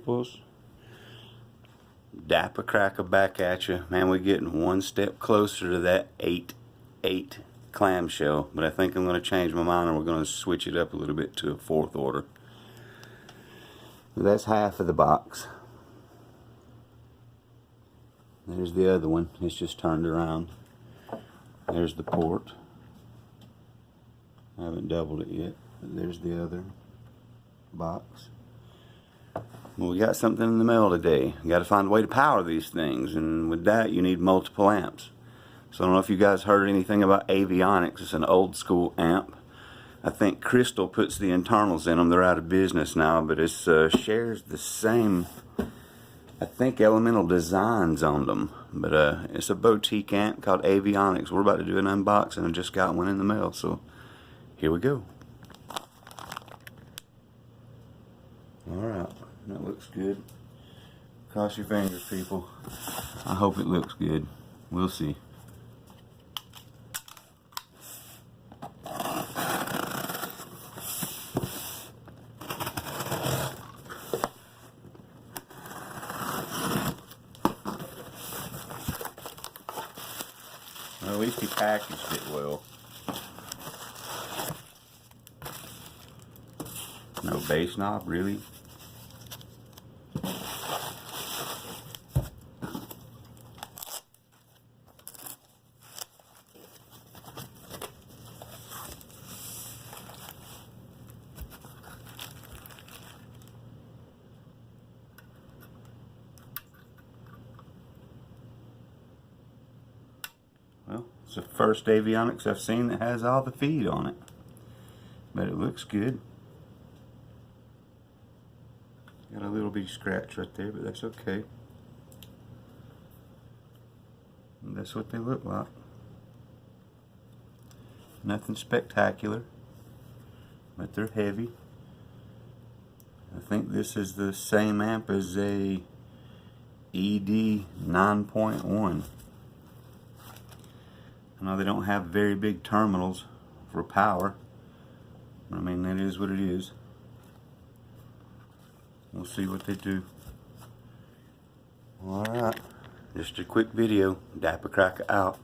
peoples. Dapper cracker back at you. Man, we're getting one step closer to that 8/8 clamshell, but I think I'm going to change my mind and we're going to switch it up a little bit to a 4th order. But that's half of the box. There's the other one. It's just turned around. There's the port. I haven't doubled it yet, but there's the other box. Well, we got something in the mail today. You got to find a way to power these things, and with that you need multiple amps. So I don't know if you guys heard anything about Avionixx. It's an old school amp. I think Crystal puts the internals in them. They're out of business now, but it shares the same, I think, elemental designs on them. But it's a boutique amp called Avionixx. We're about to do an unboxing. I just got one in the mail, so here we go. Alright, that looks good. Cross your fingers, people. I hope it looks good. We'll see. Well, at least he packaged it well. No bass knob, really? Well, it's the first Avionixx I've seen that has all the feed on it. But it looks good. Got a little bitty scratch right there, but that's okay. And that's what they look like. Nothing spectacular, but they're heavy. I think this is the same amp as a ED 9.1. I know they don't have very big terminals for power. I mean, that is what it is. We'll see what they do. Alright, just a quick video. Dapper Cracker out.